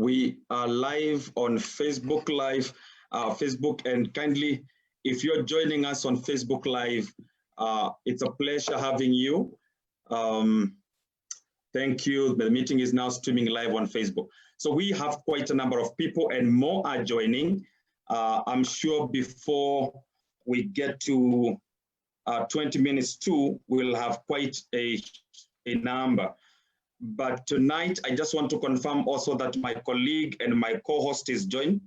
We are live on Facebook Live, and kindly, if you're joining us on Facebook Live, it's a pleasure having you. Thank you. The meeting is now streaming live on Facebook. So we have quite a number of people and more are joining. I'm sure before we get to 20 minutes to, we'll have quite a number. But tonight, I just want to confirm also that my colleague and my co-host is joined,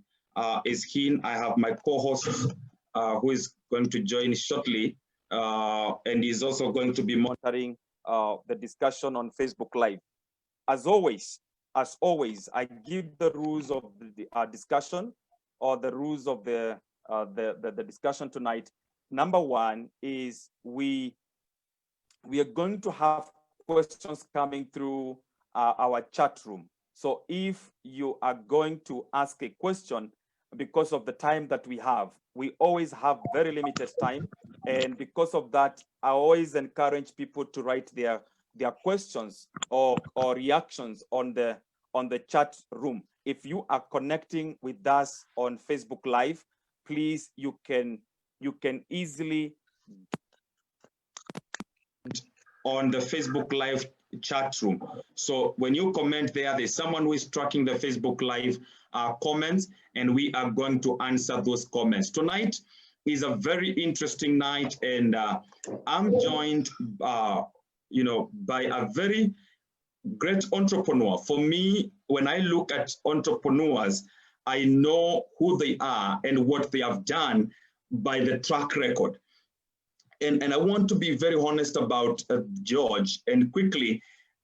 is Heen. I have my co-host who is going to join shortly, and he's also going to be monitoring the discussion on Facebook Live. As always, I give the rules of the discussion, or the rules of the discussion tonight. Number one is we are going to have questions coming through our chat room. So if you are going to ask a question, because of the time that we always have very limited time. And because of that, I always encourage people to write their questions or reactions on the chat room. If you are connecting with us on Facebook Live, please, you can easily on the Facebook Live chat room. So when you comment there, there's someone who is tracking the Facebook Live comments, and we are going to answer those comments. Tonight is a very interesting night, and I'm joined, by a very great entrepreneur. For me, when I look at entrepreneurs, I know who they are and what they have done by the track record. And I want to be very honest about George, and quickly,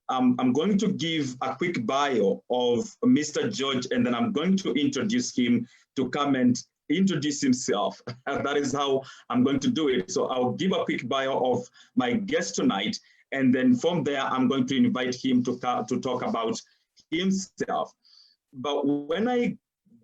I'm going to give a quick bio of Mr. George, and then I'm going to introduce him to come and introduce himself. That is how I'm going to do it. So I'll give a quick bio of my guest tonight, and then from there, I'm going to invite him to talk about himself. But when I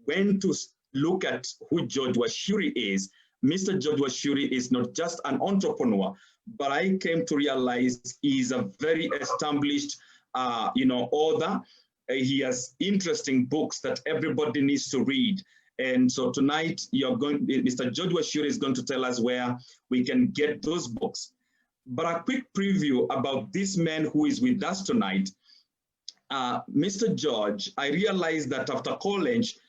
went to look at who George Wachiuri is, Mr. George Wachiuri is not just an entrepreneur, but I came to realize he's a very established, author. He has interesting books that everybody needs to read. And so tonight, Mr. George Wachiuri is going to tell us where we can get those books. But a quick preview about this man who is with us tonight. Mr. George, I realized that after college,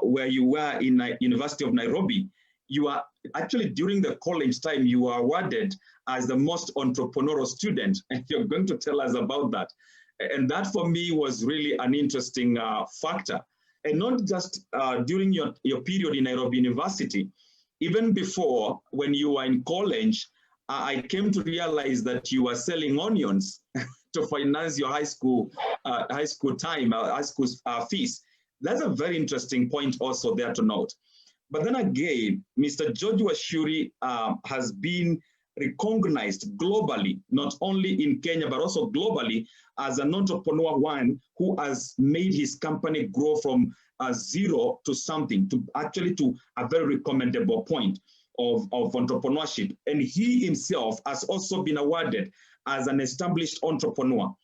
where you were in University of Nairobi, you are actually, during the college time, you were awarded as the most entrepreneurial student, and you're going to tell us about that. And that for me was really an interesting factor. And not just during your period in Nairobi University, even before, when you were in college, I came to realize that you were selling onions to finance your high school fees. That's a very interesting point also there to note. But then again, Mr. George Wachiuri has been recognized globally, not only in Kenya, but also globally, as an entrepreneur, one who has made his company grow from zero to something, to a very recommendable point of entrepreneurship. And he himself has also been awarded as an established entrepreneur.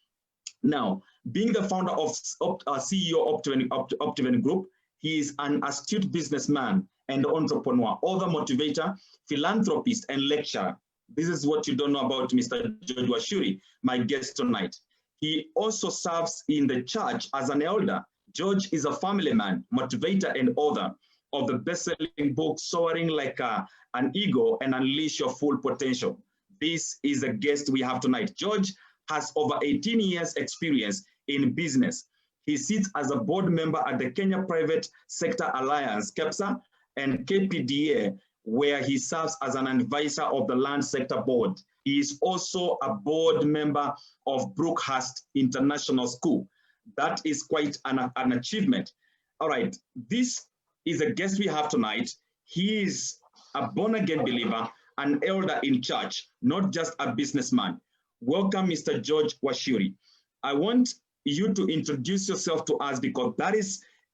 Now, being the founder of CEO Optiven Group, he is an astute businessman and entrepreneur, author, motivator, philanthropist, and lecturer. This is what you don't know about Mr. George Wachiuri, my guest tonight. He also serves in the church as an elder. George is a family man, motivator, and author of the best-selling book, Soaring Like an Eagle and Unleash Your Full Potential. This is the guest we have tonight. George has over 18 years experience in business. He sits as a board member at the Kenya Private Sector Alliance, KEPSA, and KPDA, where he serves as an advisor of the Land Sector Board. He is also a board member of Brookhurst International School. That is quite an achievement. All right, this is a guest we have tonight. He is a born-again believer, an elder in church, not just a businessman. Welcome, Mr. George Wachiuri. I want you to introduce yourself to us, because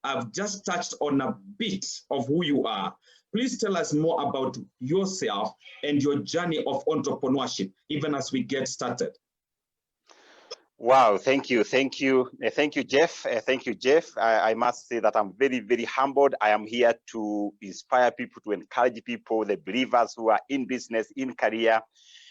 I've just touched on a bit of who you are. Please tell us more about yourself and your journey of entrepreneurship, even as we get started. Wow, thank you, thank you, thank you, Jeff. Thank you, Jeff. I must say that I'm very, very humbled. I am here to inspire people, to encourage people, the believers who are in business, in career.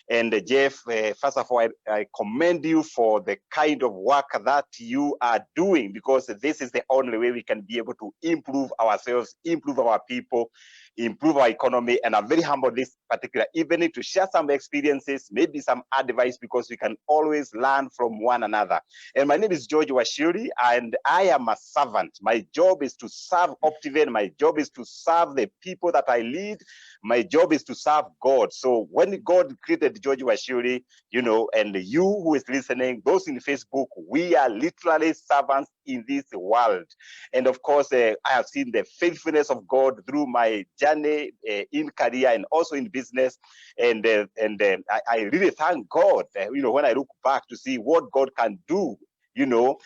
And Jeff, first of all, I commend you for the kind of work that you are doing, because this is the only way we can be able to improve ourselves, improve our people, improve our economy. And I'm very humbled this particular evening to share some experiences, maybe some advice, because we can always learn from one another. And my name is George Wachiuri, and I am a servant. My job is to serve Optiven. My job is to serve the people that I lead. My job is to serve God. So when God created George Wachiuri, you know, and you who is listening, those in Facebook, we are literally servants in this world. And of course, I have seen the faithfulness of God through my journey in career and also in business. And I really thank God, you know, when I look back to see what God can do, you know,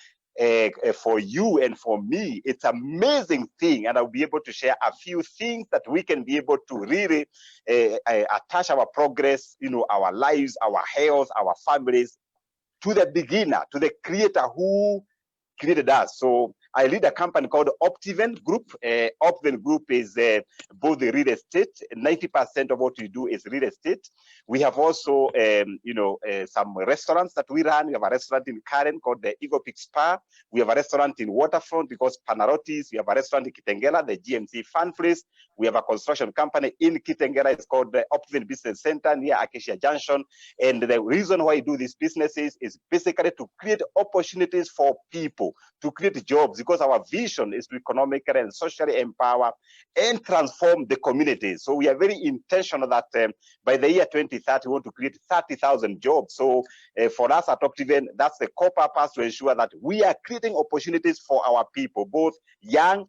for you and for me. It's an amazing thing, and I'll be able to share a few things that we can be able to really attach our progress, you know, our lives, our health, our families, to the beginner, to the creator who created us. So I lead a company called Optiven Group. Optiven Group is both the real estate. 90% of what we do is real estate. We have also, you know, some restaurants that we run. We have a restaurant in Karen called the Eagle Peak Spa. We have a restaurant in Waterfront because Panarotis. We have a restaurant in Kitengela, the GMC Fun Place. We have a construction company in Kitengela. It's called the Optiven Business Center near Acacia Junction. And the reason why I do these businesses is basically to create opportunities for people, to create jobs, because our vision is to economically and socially empower and transform the communities. So we are very intentional that by the year 2030, we want to create 30,000 jobs. So for us at Optiven, that's the core purpose, to ensure that we are creating opportunities for our people, both young,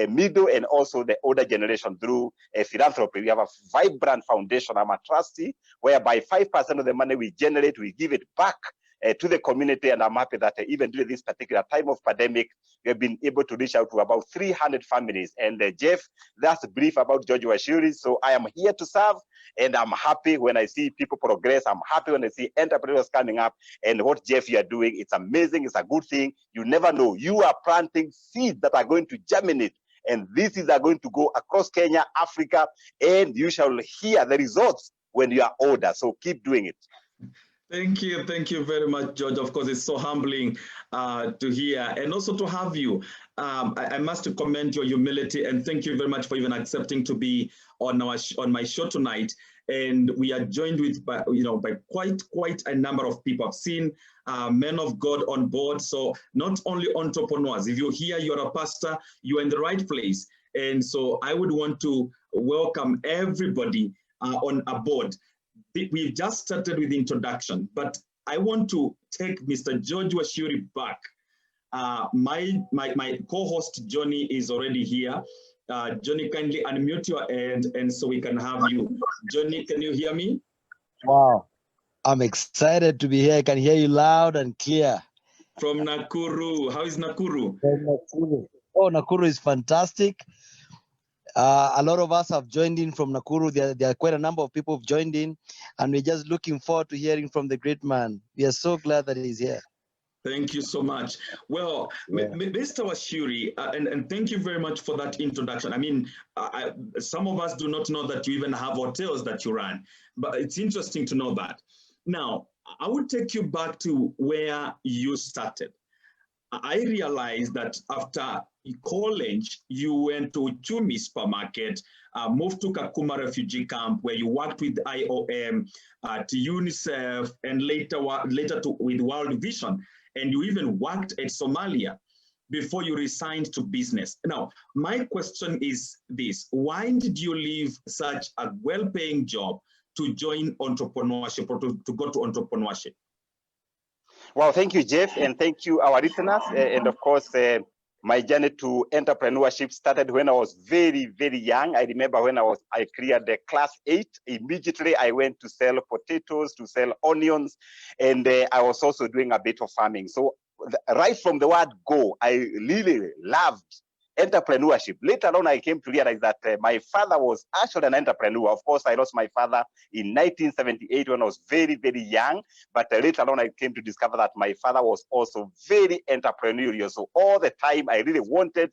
middle, and also the older generation through philanthropy. We have a vibrant foundation. I'm a trustee, whereby 5% of the money we generate, we give it back to the community. And I'm happy that even during this particular time of pandemic, we have been able to reach out to about 300 families. And Jeff, that's brief about George Wachiuri. So I am here to serve, and I'm happy when I see people progress. I'm happy when I see entrepreneurs coming up. And what, Jeff, you are doing, it's amazing. It's a good thing. You never know. You are planting seeds that are going to germinate. And these seeds are going to go across Kenya, Africa, and you shall hear the results when you are older. So keep doing it. Thank you very much, George. Of course, it's so humbling to hear, and also to have you. I must commend your humility, and thank you very much for even accepting to be on my show tonight. And we are joined with, by quite a number of people. I've seen men of God on board. So not only entrepreneurs. If you're here, you're a pastor, you're in the right place. And so I would want to welcome everybody on board. We've just started with the introduction, but I want to take Mr. George Wachiuri back. My co-host Johnny is already here. Johnny, kindly unmute your end, and so we can have you. Johnny, can you hear me? Wow, I'm excited to be here. I can hear you loud and clear. From Nakuru. How is Nakuru? Oh, Nakuru is fantastic. A lot of us have joined in from Nakuru. There are quite a number of people who've joined in, and we're just looking forward to hearing from the great man. We are so glad that he's here. Thank you so much. Well, yeah. Mr. Wachiuri, and thank you very much for that introduction. I mean, some of us do not know that you even have hotels that you run, but it's interesting to know that. Now, I would take you back to where you started. I realized that after college, you went to Chumi Supermarket, moved to Kakuma Refugee Camp, where you worked with IOM, to UNICEF, and later with World Vision. And you even worked at Somalia before you resigned to business. Now, my question is this: why did you leave such a well-paying job to join entrepreneurship, or to go to entrepreneurship? Well, thank you, Jeff, and thank you, our listeners. And of course, my journey to entrepreneurship started when I was very, very young. I remember when I cleared the class 8, immediately I went to sell potatoes, to sell onions, and I was also doing a bit of farming. So right from the word go, I really loved entrepreneurship. Later on, I came to realize that my father was actually an entrepreneur. Of course, I lost my father in 1978 when I was very, very young. But later on, I came to discover that my father was also very entrepreneurial. So all the time, I really wanted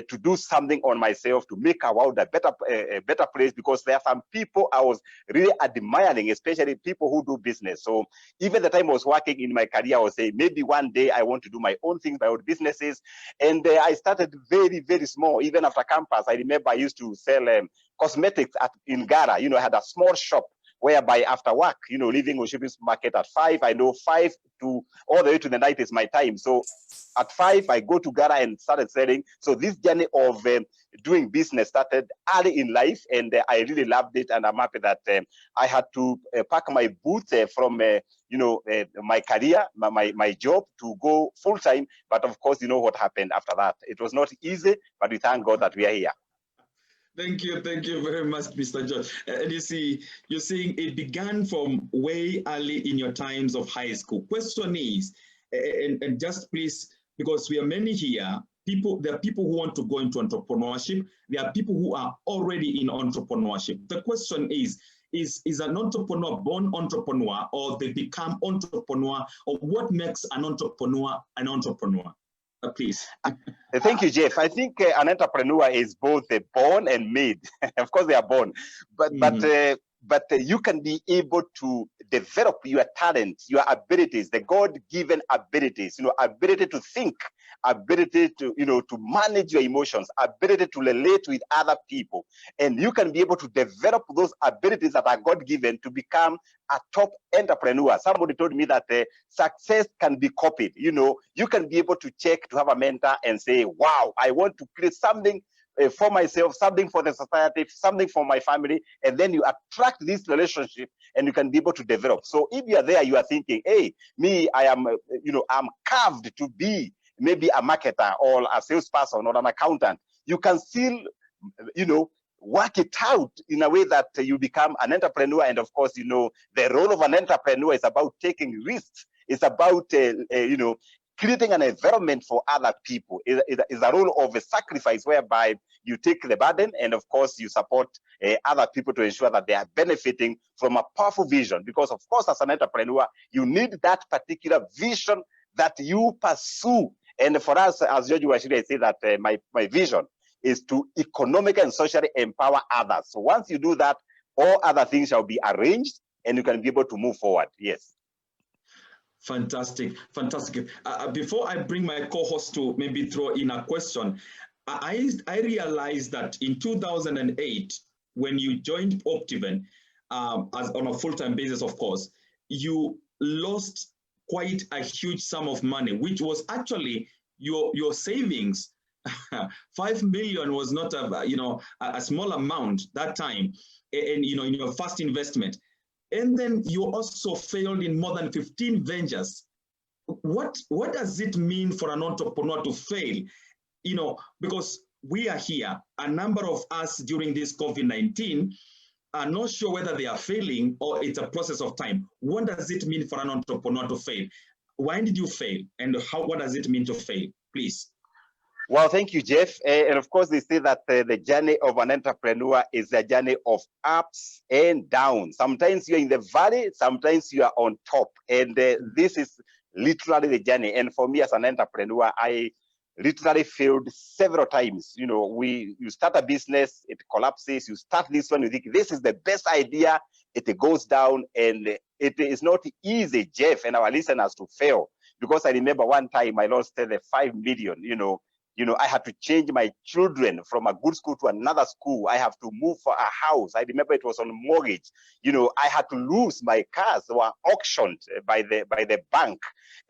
to do something on myself to make our world a better place, because there are some people I was really admiring, especially people who do business. So even the time I was working in my career, I was saying, maybe one day I want to do my own things, my own businesses. And I started very, very small. Even after campus, I remember I used to sell cosmetics in Gara. I had a small shop whereby after work, leaving Wachiuri market at 5, I know 5 to all the way to the night is my time. So at 5, I go to Gara and started selling. So this journey of doing business started early in life, and I really loved it. And I'm happy that I had to pack my boots from my career, my job, to go full time. But of course, you know what happened after that. It was not easy, but we thank God that we are here. Thank you very much, Mr. John. And you see, you're saying it began from way early in your times of high school. Question is, and just please, because we are many here, there are people who want to go into entrepreneurship. There are people who are already in entrepreneurship. The question is an entrepreneur born entrepreneur, or they become entrepreneur, or what makes an entrepreneur an entrepreneur? Please. Thank you, Jeff. I think an entrepreneur is both born and made. Of course, they are born, but you can be able to develop your talent, your abilities, the God-given abilities. Ability to think, ability to to manage your emotions, ability to relate with other people, and you can be able to develop those abilities that are God-given to become a top entrepreneur. Somebody told me that success can be copied. You can be able to check, to have a mentor and say, wow, I want to create something for myself, something for the society, something for my family, and then you attract this relationship and you can be able to develop. So if you are there, you are thinking, hey, me, I am, I'm carved to be maybe a marketer or a salesperson or an accountant. You can still, work it out in a way that you become an entrepreneur. And of course, the role of an entrepreneur is about taking risks. It's about, creating an environment for other people. Is a role of a sacrifice whereby you take the burden and of course you support other people to ensure that they are benefiting from a powerful vision. Because of course, as an entrepreneur, you need that particular vision that you pursue. And for us, as George Wachiuri, I say that my vision is to economically and socially empower others. So once you do that, all other things shall be arranged and you can be able to move forward. Yes. Fantastic. Before I bring my co-host to maybe throw in a question, I realized that in 2008, when you joined Optiven, as on a full-time basis, of course, you lost quite a huge sum of money, which was actually your savings. 5 million was not a small amount that time, and in your first investment. And then you also failed in more than 15 ventures. What does it mean for an entrepreneur to fail? Because we are here, a number of us during this COVID-19 are not sure whether they are failing or it's a process of time. What does it mean for an entrepreneur to fail? Why did you fail? And what does it mean to fail? Please. Well, thank you, Jeff. And of course, they say that the journey of an entrepreneur is a journey of ups and downs. Sometimes you're in the valley, sometimes you are on top. And this is literally the journey. And for me as an entrepreneur, I literally failed several times. You start a business, it collapses. You start this one, you think this is the best idea, it goes down. And it is not easy, Jeff, and our listeners to fail. Because I remember one time I lost the 5 million, I had to change my children from a good school to another school. I have to move for a house. I remember it was on mortgage. I had to lose my cars. They were auctioned by the bank.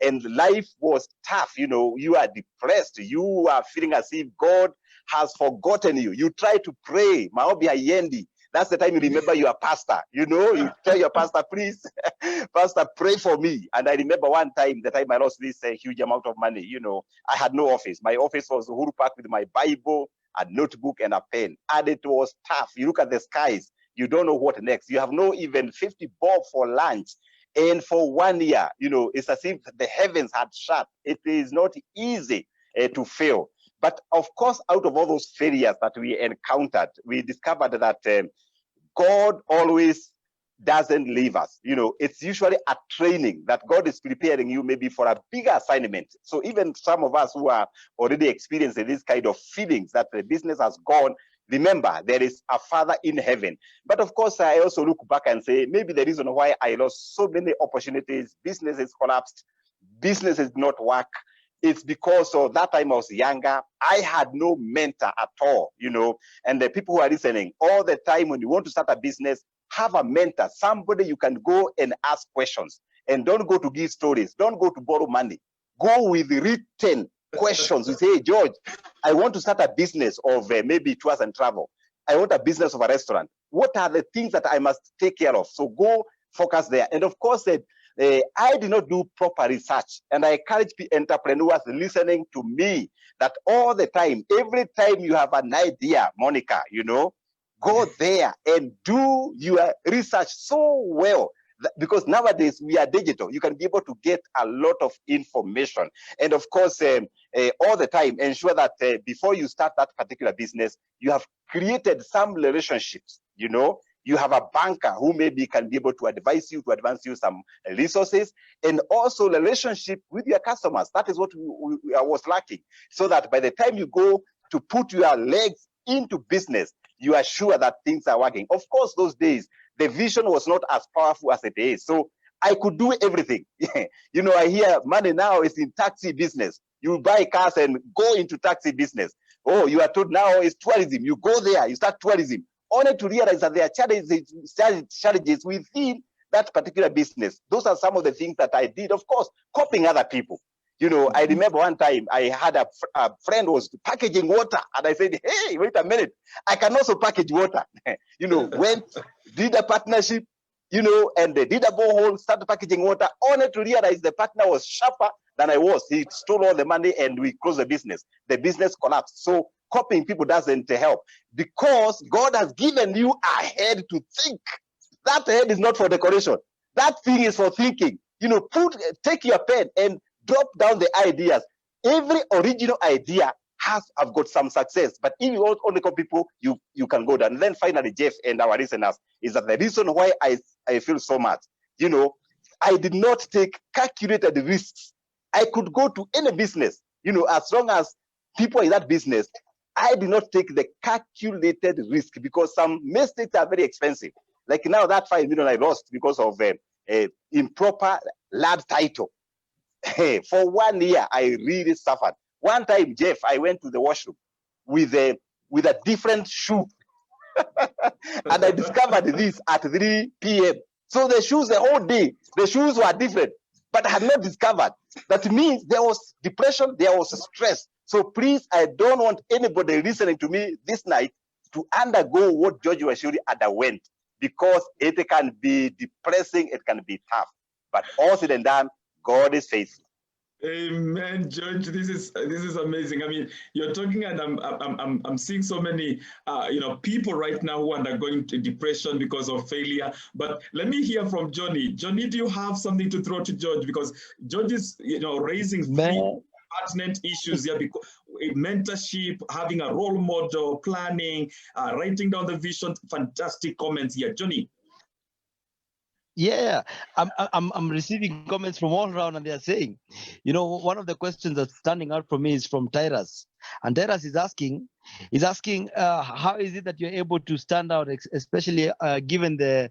And life was tough. You are depressed. You are feeling as if God has forgotten you. You try to pray. Maombi haiendi. That's the time you remember your pastor. You tell your pastor, please, pastor, pray for me. And I remember one time, the time I lost this huge amount of money, I had no office. My office was Uhuru Park with my Bible, a notebook, and a pen. And it was tough. You look at the skies, you don't know what next. You have no even 50 bob for lunch. And for 1 year, it's as if the heavens had shut. It is not easy to fail. But of course, out of all those failures that we encountered, we discovered that God always doesn't leave us. You know, it's usually a training that God is preparing you maybe for a bigger assignment. So even some of us who are already experiencing this kind of feelings that the business has gone, remember, there is a Father in heaven. But of course, I also look back and say, maybe the reason why I lost so many opportunities, businesses collapsed, businesses did not work, it's because of that time I was younger. I had no mentor at all, you know. And the people who are listening, all the time when you want to start a business, have a mentor, somebody you can go and ask questions. And don't go to give stories. Don't go to borrow money. Go with written questions. You say, hey, George, I want to start a business of maybe tours and travel. I want a business of a restaurant. What are the things that I must take care of? So go focus there. And of course, I did not do proper research, and I encourage entrepreneurs listening to me that all the time, every time you have an idea, Monica, you know, go there and do your research so well, because nowadays we are digital. You can be able to get a lot of information. And of course, all the time, ensure that before you start that particular business, you have created some relationships, you know. You have a banker who maybe can be able to advise you, to advance you some resources, and also relationship with your customers. That is what I was lacking. So that by the time you go to put your legs into business, you are sure that things are working. Of course, those days, the vision was not as powerful as it is. So I could do everything. You know, I hear money now is in taxi business. You buy cars and go into taxi business. Oh, you are told now it's tourism. You go there, you start tourism. Only to realize that there are challenges within that particular business. Those are some of the things that I did, of course, copying other people. You know, I remember one time I had a friend who was packaging water, and I said, hey, wait a minute, I can also package water. You know, went, did a partnership, you know, and they did a borehole, started packaging water, only to realize the partner was sharper than I was. He stole all the money and we closed the business. The business collapsed. So copying people doesn't help, because God has given you a head to think. That head is not for decoration. That thing is for thinking. You know, take your pen and drop down the ideas. Every original idea have got some success, but if you only copy people, you can go down. And then finally, Jeff and our listeners, is that the reason why I feel so much, you know, I did not take calculated risks. I could go to any business, you know, as long as people in that business, I did not take the calculated risk, because some mistakes are very expensive. Like now, that 5 million I lost because of improper lab title. For 1 year, I really suffered. One time, Jeff, I went to the washroom with a different shoe. And I discovered this at 3 p.m. So the shoes, the whole day, the shoes were different, but I had not discovered. That means there was depression, there was stress. So please, I don't want anybody listening to me this night to undergo what George Wachiuri underwent, because it can be depressing, it can be tough. But all said and done, God is faithful. Amen, George. This is amazing. I mean, you're talking, and I'm seeing so many you know, people right now who are undergoing depression because of failure. But let me hear from Johnny. Johnny, do you have something to throw to George? Because George is, you know, raising three pertinent issues here, because mentorship, having a role model, planning, writing down the vision. Fantastic comments here, Johnny. Yeah, I'm receiving comments from all around, and they are saying, you know, one of the questions that's standing out for me is from Tyrus, and Tyrus is asking, how is it that you're able to stand out, especially given the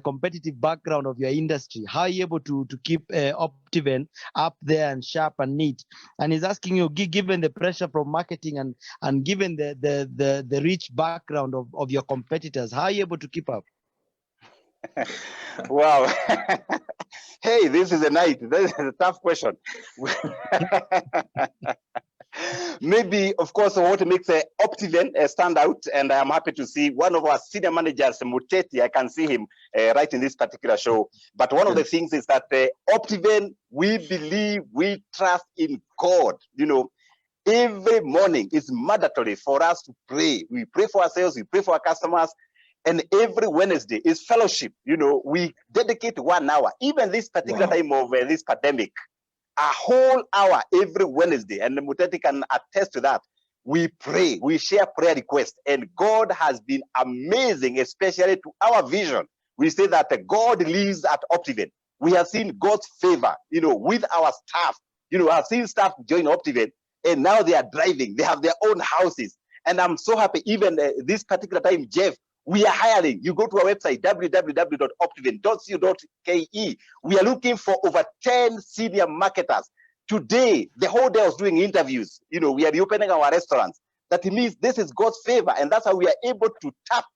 competitive background of your industry? How are you able to keep Optiven up there and sharp and neat? And he's asking you, given the pressure from marketing and given the rich background of your competitors, how are you able to keep up? Wow. Hey, this is a night. This is a tough question. Maybe, of course, what makes Optiven stand out, and I am happy to see one of our senior managers, Muteti, I can see him right in this particular show. But one of the things is that Optiven, we believe, we trust in God. You know, every morning is mandatory for us to pray. We pray for ourselves, we pray for our customers. And every Wednesday is fellowship. You know, we dedicate 1 hour. Even this particular time of this pandemic, a whole hour every Wednesday. And Muteti can attest to that. we pray, we share prayer requests, and God has been amazing, especially to our vision. We say that God lives at Optiven. We have seen God's favor, with our staff. I've seen staff join Optiven, and now they are driving. They have their own houses. And I'm so happy, even this particular time, Jeff, we are hiring. You go to our website, www.optiven.co.ke. We are looking for over 10 senior marketers. Today, the whole day I was doing interviews. We are reopening our restaurants. That means this is God's favor, and that's how we are able to tap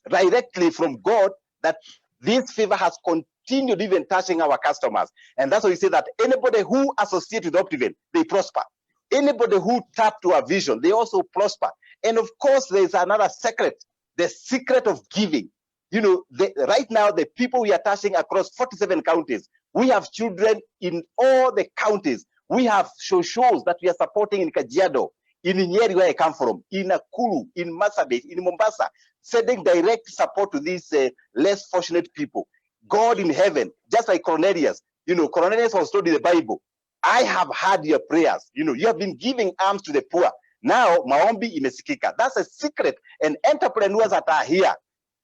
directly from God that this favor has continued even touching our customers. And that's why we say that anybody who associates with Optiven, they prosper. Anybody who tap to our vision, they also prosper. And of course, there's another secret, the secret of giving. Right now, the people we are touching across 47 counties, we have children in all the counties. We have shows that we are supporting in Kajiado, in Nyeri, where I come from, in Nakuru, in Marsabit, in Mombasa, sending direct support to these less fortunate people. God in heaven, just like Cornelius, Cornelius was told in the Bible, I have heard your prayers. You have been giving alms to the poor. Now, maombi imesikika. That's a secret. And entrepreneurs that are here,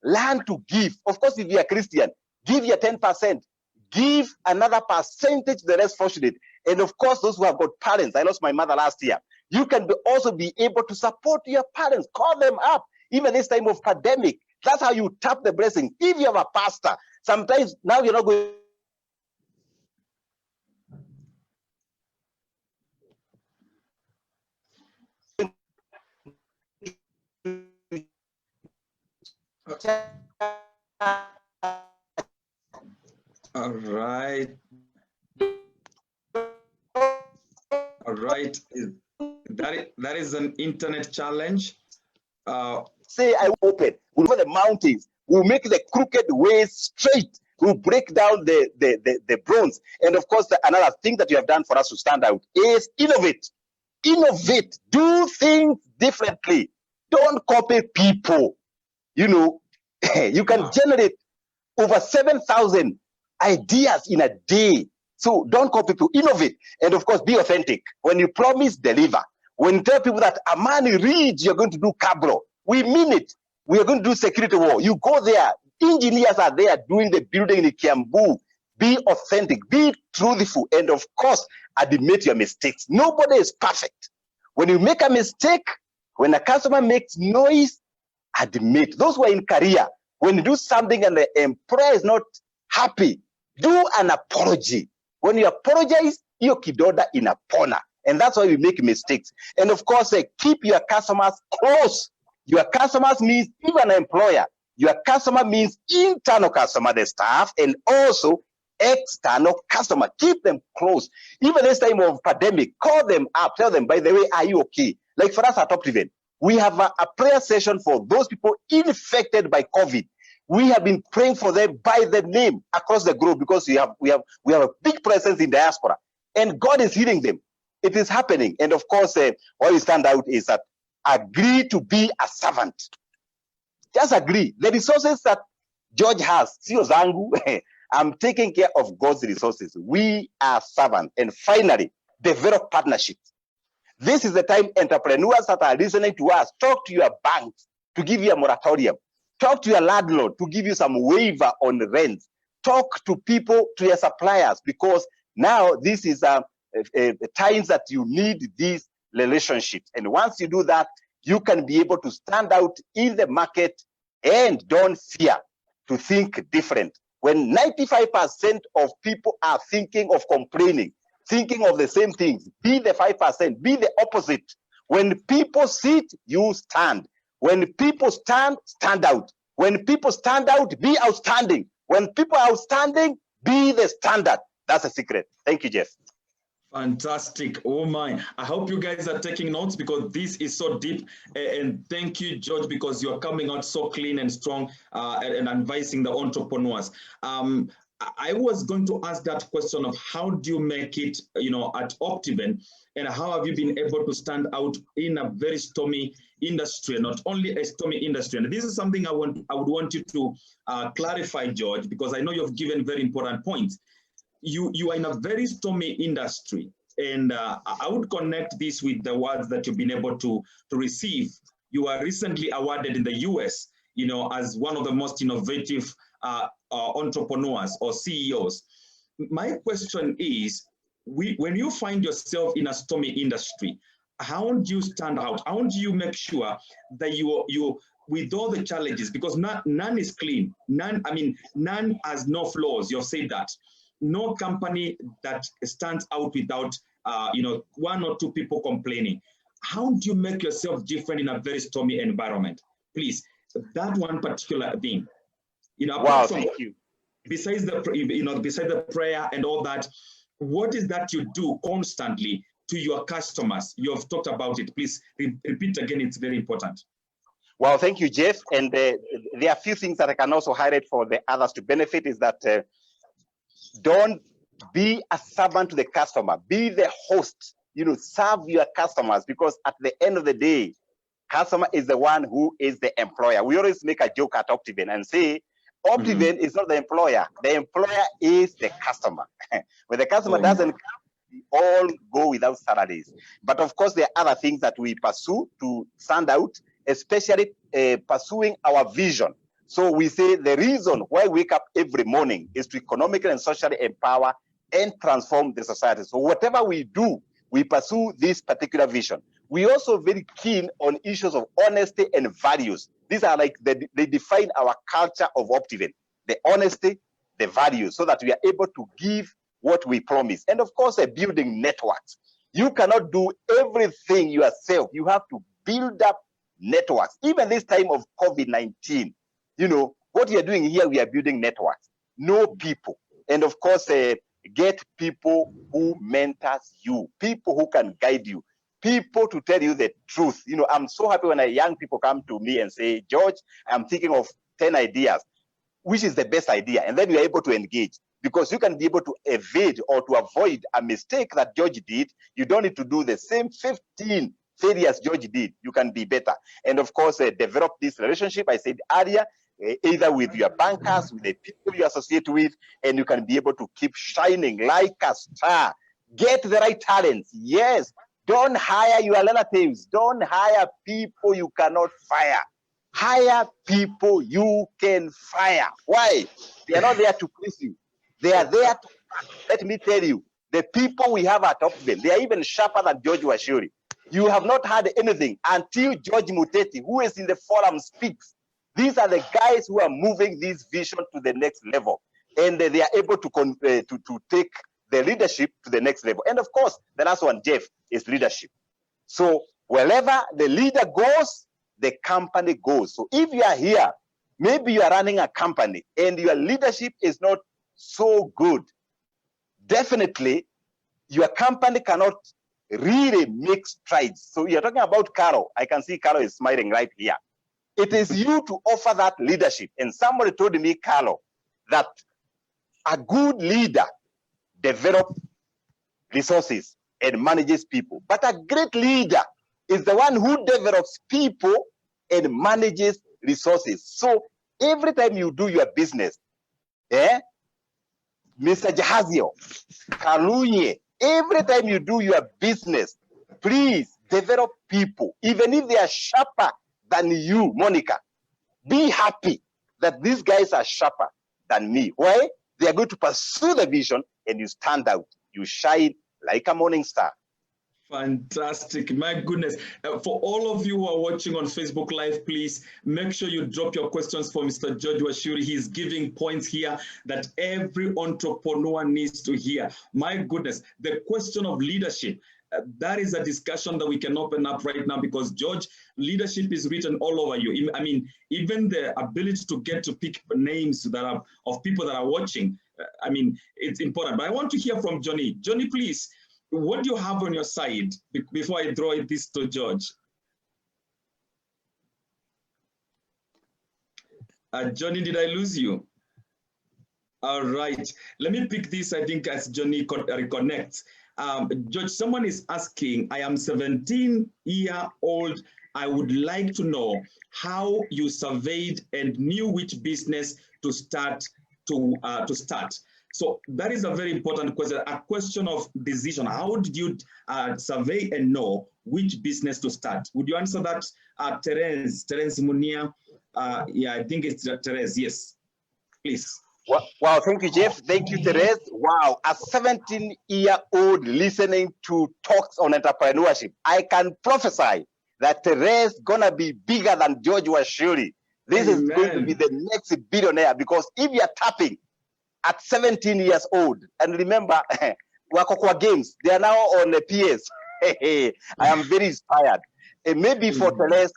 learn to give. Of course, if you are Christian, give your 10%. Give another percentage to the less fortunate. And of course, those who have got parents. I lost my mother last year. You can also be able to support your parents. Call them up. Even this time of pandemic. That's how you tap the blessing. If you have a pastor, sometimes now you're not going. All right. All right. That is an internet challenge. Say, I will open. We'll over the mountains. We'll make the crooked ways straight. We'll break down the bronze. And of course, another thing that you have done for us to stand out is innovate. Innovate. Do things differently. Don't copy people. You can generate over 7,000 ideas in a day. So don't copy people, innovate. And of course, be authentic. When you promise, deliver. When you tell people that Amani Ridge, you're going to do Cabro, we mean it. We are going to do security war. You go there. Engineers are there doing the building in Kiambu. Be authentic, be truthful, and of course, admit your mistakes. Nobody is perfect. When you make a mistake, when a customer makes noise, admit. Those who are in career, when you do something and the employer is not happy, do an apology. When you apologize, you kidoda inapona. And that's why we make mistakes. And of course, keep your customers close. Your customers means even an employer. Your customer means internal customer, the staff, and also external customer. Keep them close. Even this time of pandemic, call them up. Tell them, by the way, are you okay? Like for us at Optiven, we have a prayer session for those people infected by COVID. We have been praying for them by the name across the globe because we have a big presence in diaspora, and God is healing them. It is happening. And of course, what we stand out is that agree to be a servant. Just agree. The resources that George has, sio zangu, I'm taking care of God's resources. We are servants. And finally, develop partnerships. This is the time entrepreneurs that are listening to us, talk to your banks to give you a moratorium. Talk to your landlord to give you some waiver on rent. Talk to people, to your suppliers, because now this is the times that you need these relationships. And once you do that, you can be able to stand out in the market and don't fear to think different. When 95% of people are thinking of complaining, thinking of the same things, be the 5%, be the opposite. When people sit, you stand. When people stand, stand out. When people stand out, be outstanding. When people are outstanding, be the standard. That's a secret. Thank you, Jeff. Fantastic. Oh my. I hope you guys are taking notes because this is so deep. And thank you, George, because you're coming out so clean and strong and advising the entrepreneurs. I was going to ask that question of how do you make it, at Optiven, and how have you been able to stand out in a very stormy industry, not only a stormy industry. And this is something I would want you to clarify, George, because I know you've given very important points. You are in a very stormy industry. And I would connect this with the words that you've been able to receive. You were recently awarded in the US, you know, as one of the most innovative entrepreneurs or CEOs. My question is, when you find yourself in a stormy industry, how do you stand out? How do you make sure that you with all the challenges, because none is clean, none has no flaws. You've said that. No company that stands out without you know, one or two people complaining. How do you make yourself different in a very stormy environment? Please, that one particular thing. You know, wow, thank you. Besides the prayer and all that, what is that you do constantly to your customers? You have talked about it. Please repeat again. It's very important. Well, thank you, Jeff. And there are a few things that I can also highlight for the others to benefit is that don't be a servant to the customer. Be the host. You know, serve your customers, because at the end of the day, customer is the one who is the employer. We always make a joke at Optiven and say, Optiven is not the employer. The employer is the customer. When the customer doesn't come, we all go without salaries. But of course, there are other things that we pursue to stand out, especially pursuing our vision. So we say the reason why we wake up every morning is to economically and socially empower and transform the society. So whatever we do, we pursue this particular vision. We also very keen on issues of honesty and values. These are like, they define our culture of Optiven, the honesty, the values, so that we are able to give what we promise. And of course, building networks. You cannot do everything yourself. You have to build up networks. Even this time of COVID-19, you know, what you're doing here, we are building networks. Know people. And of course, get people who mentors you, people who can guide you, people to tell you the truth. You know, I'm so happy when young people come to me and say, George, I'm thinking of 10 ideas. Which is the best idea? And then you're able to engage, because you can be able to evade or to avoid a mistake that George did. You don't need to do the same 15 failures George did. You can be better. And of course, develop this relationship, I said earlier, either with your bankers, with the people you associate with, and you can be able to keep shining like a star. Get the right talents. Yes. Don't hire your relatives. Don't hire people you cannot fire. Hire people you can fire. Why? They are not there to please you. They are there to, let me tell you, the people we have at Optiven, they are even sharper than George Wachiuri. You have not heard anything until George Muteti, who is in the forum, speaks. These are the guys who are moving this vision to the next level, and they are able to take the leadership to the next level. And of course, the last one, Jeff, is leadership. So wherever the leader goes, the company goes. So if you are here, maybe you are running a company and your leadership is not so good, definitely your company cannot really make strides. So you're talking about Carol. I can see Carol is smiling right here. It is you to offer that leadership. And somebody told me, Carol, that a good leader develops resources and manages people. But a great leader is the one who develops people and manages resources. So every time you do your business, Mr. Jahazio, Kalunye, every time you do your business, please develop people. Even if they are sharper than you, Monica, be happy that these guys are sharper than me. Why? They are going to pursue the vision, and you stand out. You shine like a morning star. Fantastic. My goodness. For all of you who are watching on Facebook Live, please make sure you drop your questions for Mr. George Wachiuri. He's giving points here that every entrepreneur needs to hear. My goodness, the question of leadership, that is a discussion that we can open up right now, because George, leadership is written all over you. I mean, even the ability to get to pick names that are of people that are watching, I mean, it's important. But I want to hear from Johnny. Johnny, please. What do you have on your side before I throw this to George? Johnny, did I lose you? All right. Let me pick this, I think, as Johnny reconnects. George, someone is asking, I am 17-year-old. I would like to know how you surveyed and knew which business to start. So that is a very important question, a question of decision. How did you survey and know which business to start? Would you answer that, Terence Munia? Yeah, I think it's Terence, yes, please. Wow, thank you, Jeff. Thank you, Therese. Wow, a 17-year-old listening to talks on entrepreneurship, I can prophesy that Therese is going to be bigger than George Wachiuri. This is going to be the next billionaire, because if you're tapping at 17 years old, and remember, Wakokwa Games, they are now on the PS. I am very inspired. And maybe for Therese,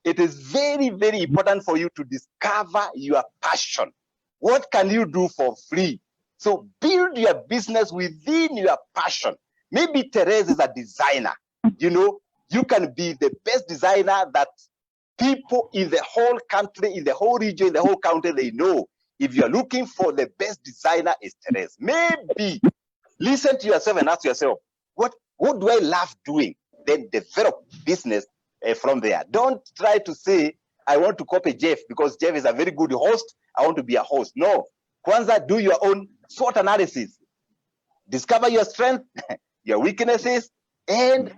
it is very, very important for you to discover your passion. What can you do for free? So build your business within your passion. Maybe Therese is a designer. You know, you can be the best designer that people in the whole country, in the whole region, in the whole country, they know. If you're looking for the best designer, is Therese. Maybe listen to yourself and ask yourself, what do I love doing? Then develop business from there. Don't try to say, I want to copy Jeff because Jeff is a very good host. I want to be a host. No. Kwanzaa, do your own SWOT analysis. Discover your strengths, your weaknesses, and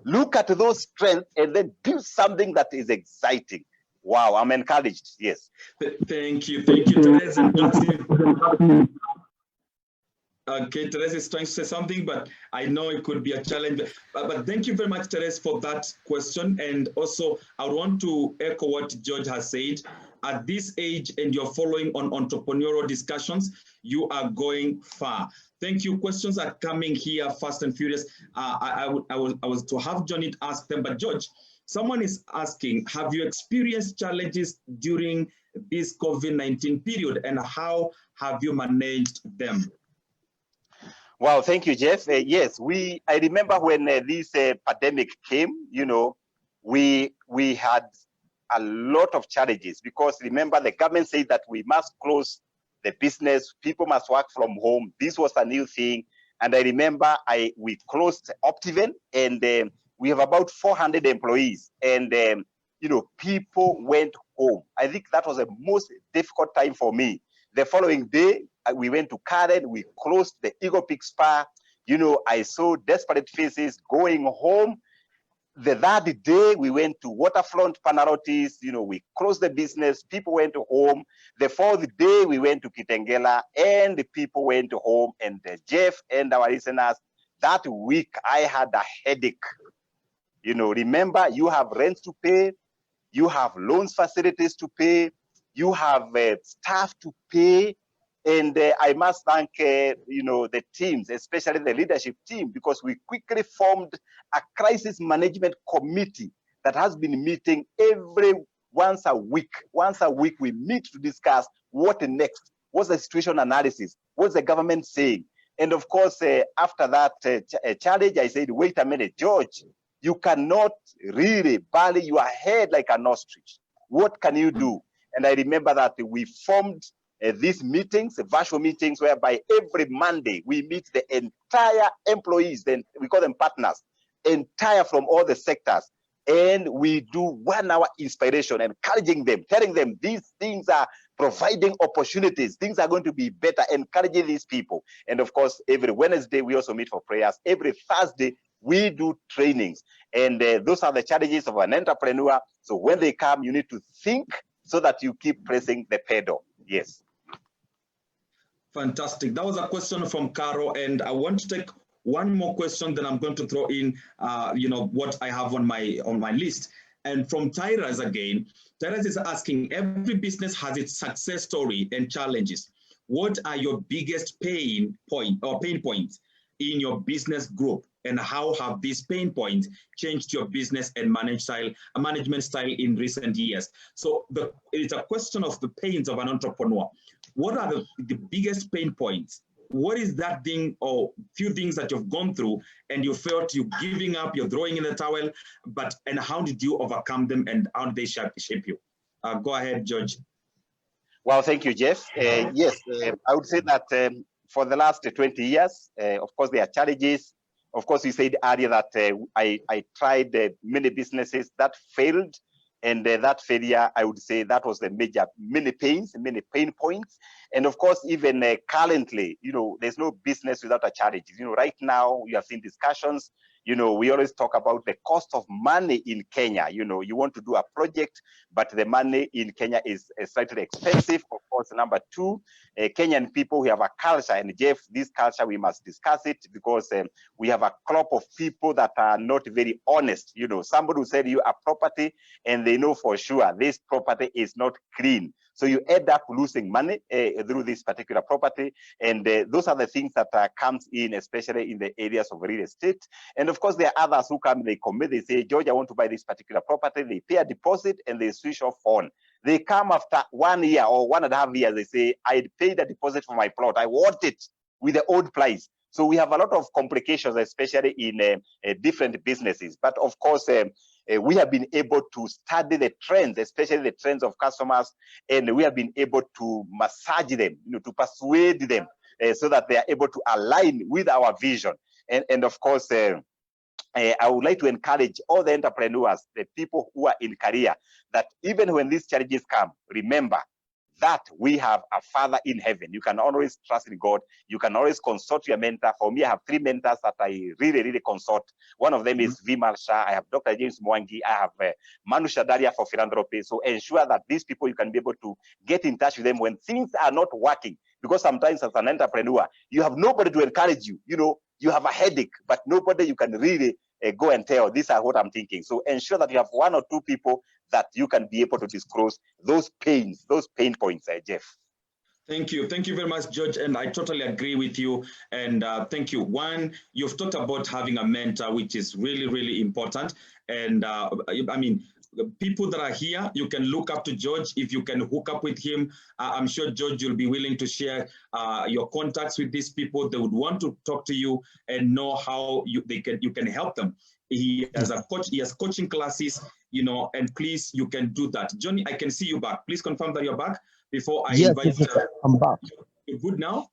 look at those strengths and then build something that is exciting. Wow, I'm encouraged. Yes. Thank you, Therese. Okay, Therese is trying to say something, but I know it could be a challenge. But thank you very much, Therese, for that question. And also, I want to echo what George has said. At this age, and you're following on entrepreneurial discussions, you are going far. Thank you. Questions are coming here fast and furious. I was to have Johnny ask them, but George, someone is asking, have you experienced challenges during this COVID-19 period, and how have you managed them? Wow, thank you, Jeff. Yes, I remember when this pandemic came, you know, we had a lot of challenges, because remember, the government said that we must close the business, people must work from home. This was a new thing. And I remember we closed Optiven, and we have about 400 employees, and you know, people went home. I think that was the most difficult time for me. The following day, we went to Karen, we closed the Eagle Peak Spa. You know, I saw desperate faces going home. The third day, we went to Waterfront Panarotis. You know, we closed the business, people went home. The fourth day, we went to Kitengela, and the people went home. And Jeff and our listeners, that week, I had a headache. You know, remember, you have rent to pay, you have loans facilities to pay, you have staff to pay. And I must thank, you know, the teams, especially the leadership team, because we quickly formed a crisis management committee that has been meeting once a week. Once a week, we meet to discuss what next, what's the situation analysis, what's the government saying. And of course, after that challenge, I said, wait a minute, George, you cannot really bury your head like an ostrich. What can you do? And I remember that we formed these meetings, virtual meetings, whereby every Monday we meet the entire employees, then we call them partners, entire from all the sectors. And we do 1 hour inspiration, encouraging them, telling them these things are providing opportunities, things are going to be better, encouraging these people. And of course, every Wednesday we also meet for prayers. Every Thursday we do trainings. And those are the challenges of an entrepreneur. So when they come, you need to think so that you keep pressing the pedal. Yes. Fantastic. That was a question from Caro, and I want to take one more question. Then I'm going to throw in, you know, what I have on my list. And from Tyrus again, Tyrus is asking: every business has its success story and challenges. What are your biggest pain points in your business group, and how have these pain points changed your business and management style in recent years? So it's a question of the pains of an entrepreneur. What are the biggest pain points? What is that thing or few things that you've gone through and you felt you're giving up, you're throwing in the towel, and how did you overcome them, and how did they shape you? Go ahead, George. Well, thank you, Jeff. Yes, I would say that for the last 20 years, of course, there are challenges. Of course, you said earlier that I tried many businesses that failed. And that failure, I would say that was the many pain points. And of course, even currently, there's no business without a challenge. Right now, you have seen discussions. We always talk about the cost of money in Kenya. You want to do a project, but the money in Kenya is slightly expensive. Of course, number two, Kenyan people, we have a culture, and Jeff, this culture, we must discuss it, because we have a crop of people that are not very honest. Somebody will sell you a property and they know for sure this property is not clean. So you end up losing money through this particular property. And those are the things that comes in, especially in the areas of real estate. And of course, there are others who come, they commit, they say, George, I want to buy this particular property. They pay a deposit and they switch off on. They come after 1 year or 1.5 years, they say, I paid a deposit for my plot. I want it with the old price. So we have a lot of complications, especially in different businesses. But of course, we have been able to study the trends, especially the trends of customers, and we have been able to massage them, to persuade them so that they are able to align with our vision. And of course, I would like to encourage all the entrepreneurs, the people who are in career, that even when these challenges come, remember that we have a Father in heaven. You can always trust in God. You can always consult your mentor. For me, I have 3 mentors that I really consult. One of them is Vimal Shah. I have Dr. James Mwangi. I have Manu Shadaria for philanthropy. So ensure that these people, you can be able to get in touch with them when things are not working. Because sometimes as an entrepreneur, you have nobody to encourage you. You have a headache, but nobody you can really go and tell, these are what I'm thinking. So ensure that you have 1 or 2 people that you can be able to disclose those pain points, Jeff. Thank you. Thank you very much, George. And I totally agree with you. And thank you. One, you've talked about having a mentor, which is really important. And I mean, the people that are here, you can look up to George. If you can hook up with him, I'm sure George will be willing to share your contacts with these people. They would want to talk to you and know how you can help them. He has a coach. He has coaching classes, and please, you can do that. Johnny, I can see you back. Please confirm that you're back before I invite. Yes, I'm back. You're good now?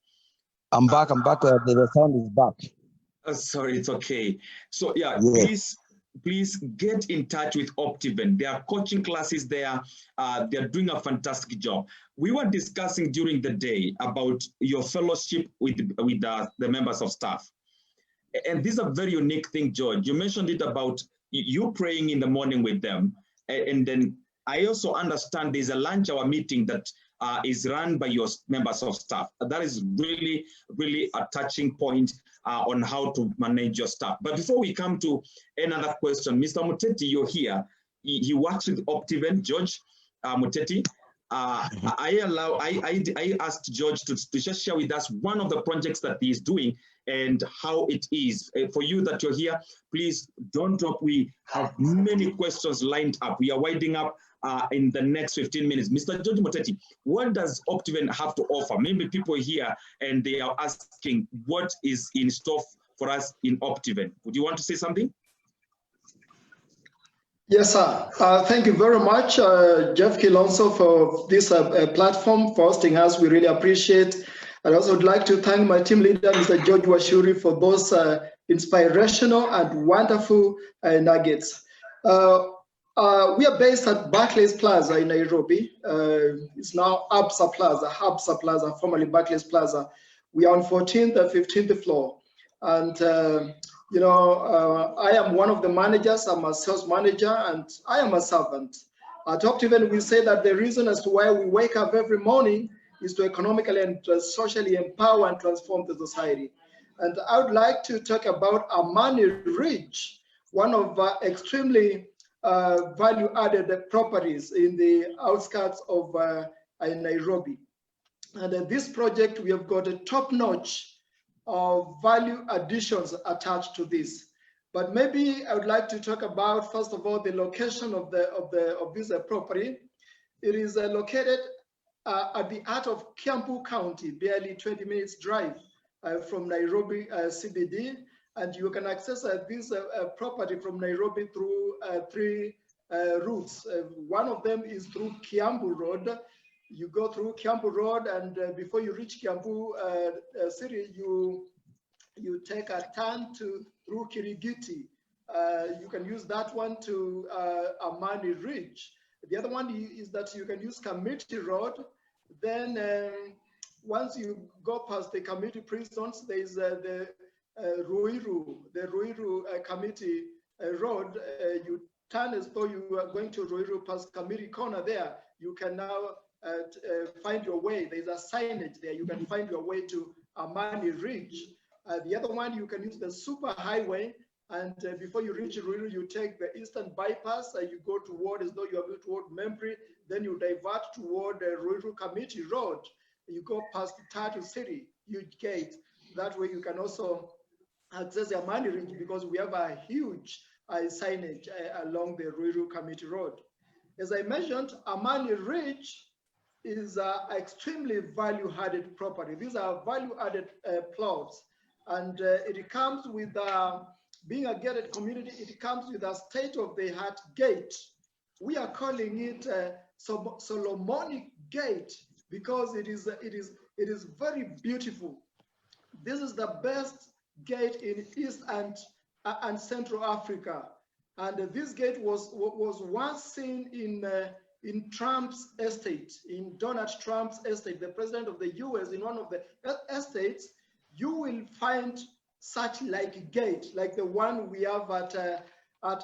I'm back. The sound is back. Sorry, it's okay. So yeah. Please get in touch with Optiven. There are coaching classes there. They're doing a fantastic job. We were discussing during the day about your fellowship with the members of staff. And this is a very unique thing, George. You mentioned it about you praying in the morning with them. And then I also understand there's a lunch hour meeting that is run by your members of staff. That is really a touching point on how to manage your staff. But before we come to another question, Mr. Muteti, you're here. He works with Optiven, George Muteti. I asked George to just share with us one of the projects that he is doing and how it is. For you that you're here, please don't drop. We have many questions lined up. We are winding up in the next 15 minutes. Mr. George Muteti, what does Optiven have to offer? Maybe people here and they are asking what is in store for us in Optiven. Would you want to say something? Yes, sir. Thank you very much, Jeff Kilonso, for this platform, for hosting us. We really appreciate. I also would like to thank my team leader, Mr. George Wachiuri, for those inspirational and wonderful nuggets. We are based at Barclays Plaza in Nairobi. It's now Absa Plaza, formerly Barclays Plaza. We are on 14th and 15th floor. And I am one of the managers. I'm a sales manager, and I am a servant. At Optiven, we say that the reason as to why we wake up every morning is to economically and socially empower and transform the society. And I would like to talk about Amani Ridge, one of extremely value-added properties in the outskirts of Nairobi. And this project, we have got a top-notch value additions attached to this. But maybe I would like to talk about, first of all, the location of this property. It is located at the heart of Kiambu County, barely 20 minutes drive from Nairobi CBD. And you can access this property from Nairobi through 3 routes. One of them is through Kiambu Road. You go through Kiambu Road, and before you reach Kiambu City, you take a turn through Kirigiti You can use that one to Amani Ridge. The other one is that you can use Community Road. Then once you go past the community prisons, there is the Ruiru Community Road. You turn as though you are going to Ruiru past Community Corner there. You can now find your way. There's a signage there. You can find your way to Amani Ridge. The other one, you can use the super highway. And before you reach Ruiru, you take the eastern bypass. You go toward, as though you are going toward Membri. Then you divert toward Ruiru Community Road. You go past Tatu City, huge gate. That way you can also access the Amani Ridge because we have a huge signage along the Ruiru Community Road. As I mentioned, Amani Ridge is extremely value-added property. These are value-added plots. And it comes with, being a gated community, it comes with a state-of-the-art gate. We are calling it Solomonic Gate because it is very beautiful. This is the best gate in East and Central Africa, and this gate was once seen in Trump's estate, in Donald Trump's estate, the president of the U.S. In one of the estates, you will find such like a gate, like the one we have at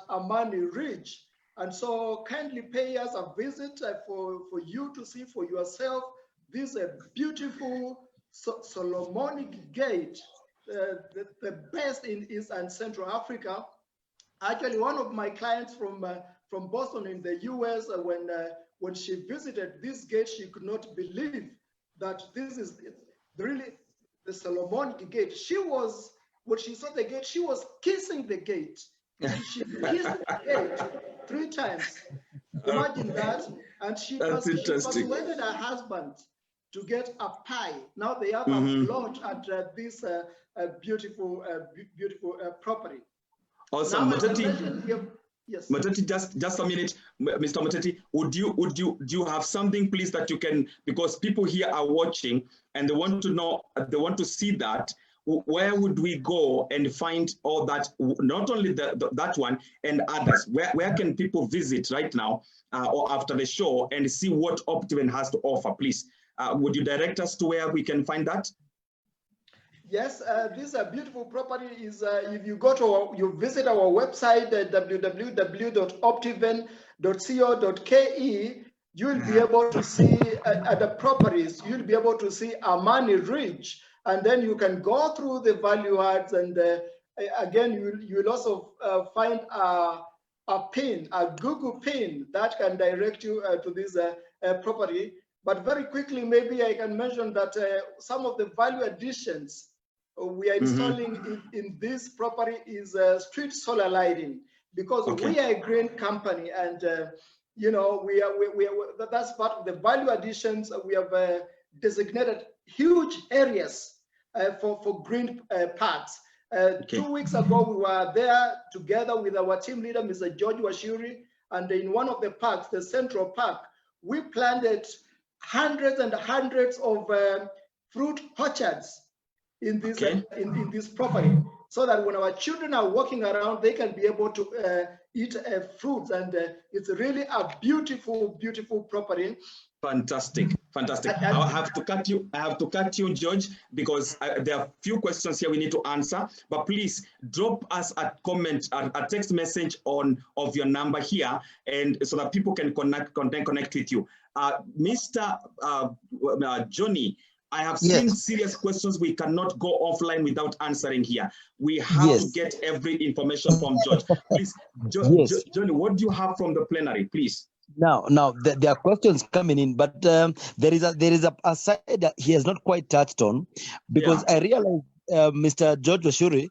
Amani Ridge. And so kindly pay us a visit for you to see for yourself this beautiful Solomonic Gate, the best in East and Central Africa. Actually, one of my clients from Boston in the US, when she visited this gate, she could not believe that this is really the Solomonic Gate. When she saw the gate, she was kissing the gate. She kissed the gate 3 times. Imagine that. And she persuaded her husband to get a pie. Now they have a plot at this beautiful property. Awesome. Now, Muteti, yes. Muteti, just a minute, Mr. Muteti, do you have something, please, that you can, because people here are watching and they want to know, they want to see that. Where would we go and find all that, not only that one and others? Where can people visit right now or after the show and see what Optiven has to offer, please? Would you direct us to where we can find that? Yes, this beautiful property is, if you go to you visit our website at www.optiven.co.ke, you'll be able to see at the properties, you'll be able to see Amani Ridge, and then you can go through the value adds, and again, you'll also find a pin, a Google pin that can direct you to this property. But very quickly, maybe I can mention that some of the value additions we are installing in this property is street solar lighting, because we are a green company, and you know, that's part of the value additions. We have designated huge areas for green parks. 2 weeks ago, we were there together with our team leader, Mr. George Wachiuri, and in one of the parks, the Central Park, we planted hundreds and hundreds of fruit orchards in this in this property, so that when our children are walking around, they can be able to eat fruits, and it's really a beautiful, beautiful property. Fantastic, fantastic. I have to cut you. George, because there are a few questions here we need to answer. But please drop us a comment, a text message of your number here, and so that people can connect with you. Mr. Johnny, I have seen serious questions we cannot go offline without answering here. We have to get every information from George. Please, Johnny, what do you have from the plenary, please? Now, there are questions coming in, but there is a side that he has not quite touched on, because I realize Mr. George Wachiuri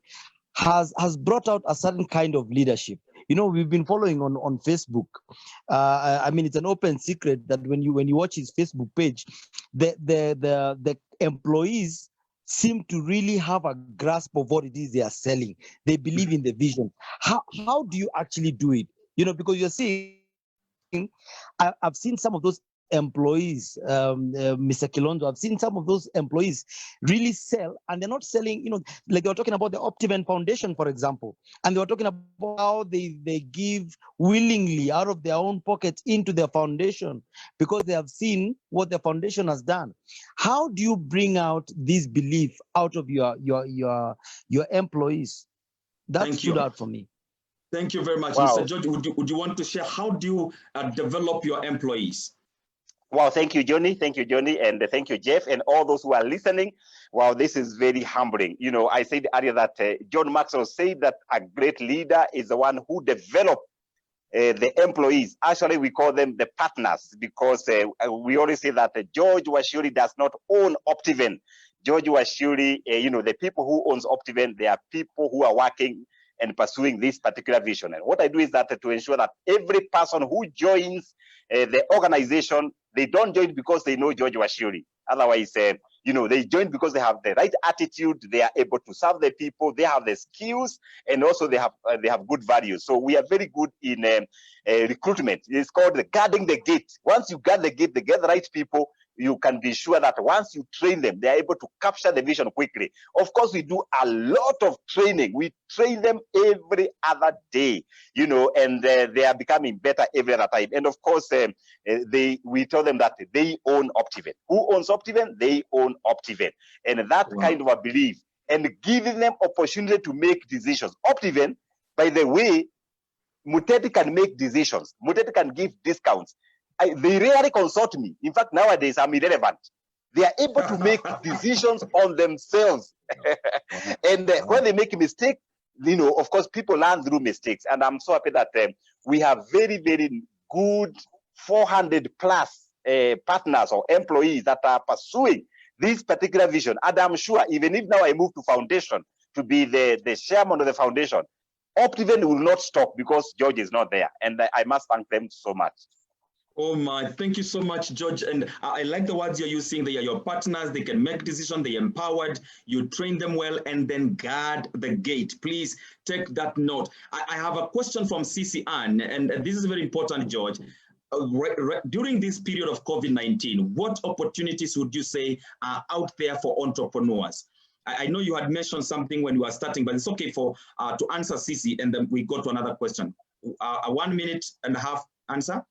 has brought out a certain kind of leadership. You know, we've been following on Facebook. I mean, it's an open secret that when you watch his Facebook page, the employees seem to really have a grasp of what it is they are selling. They believe in the vision. How do you actually do it? You know, because you're seeing, I've seen some of those employees, Mr. Kilonzo, I've seen some of those employees really sell, and they're not selling, like they were talking about the Optiven Foundation, for example, and they were talking about how they give willingly out of their own pockets into their foundation because they have seen what the foundation has done. How do you bring out this belief out of your employees? That stood out for me. Thank you very much. Wow. Mr. George, would you want to share how do you develop your employees? Wow, thank you, Johnny. Thank you, Johnny. And thank you, Jeff, and all those who are listening. Wow, this is very humbling. I said earlier that John Maxwell said that a great leader is the one who develops the employees. Actually, we call them the partners because we always say that George Wachiuri does not own Optiven. George Wachiuri, the people who owns Optiven, they are people who are working and pursuing this particular vision. And what I do is that to ensure that every person who joins the organization, they don't join because they know George Wachiuri. Otherwise, they join because they have the right attitude, they are able to serve the people, they have the skills, and also they have good values. So we are very good in recruitment. It's called guarding the gate. Once you guard the gate, they get the right people, you can be sure that once you train them, they are able to capture the vision quickly. Of course, we do a lot of training. We train them every other day, and they are becoming better every other time. And of course, we tell them that they own Optiven. Who owns Optiven? They own Optiven. And that kind of a belief and giving them opportunity to make decisions. Optiven, by the way, Muteti can make decisions. Muteti can give discounts. They rarely consult me. In fact, nowadays I'm irrelevant. They are able to make decisions on themselves. And when they make a mistake, of course, people learn through mistakes. And I'm so happy that we have very, very good 400 plus partners or employees that are pursuing this particular vision. And I'm sure even if now I move to foundation to be the chairman of the foundation, Optiven will not stop because George is not there. And I must thank them so much. Oh my, thank you so much, George. And I like the words you're using. They are your partners. They can make decisions. They are empowered. You train them well and then guard the gate. Please take that note. I have a question from CC Ann, and this is very important, George. During this period of COVID-19, what opportunities would you say are out there for entrepreneurs? I know you had mentioned something when you were starting, but it's okay for to answer CC, and then we go to another question. A 1.5 minute answer.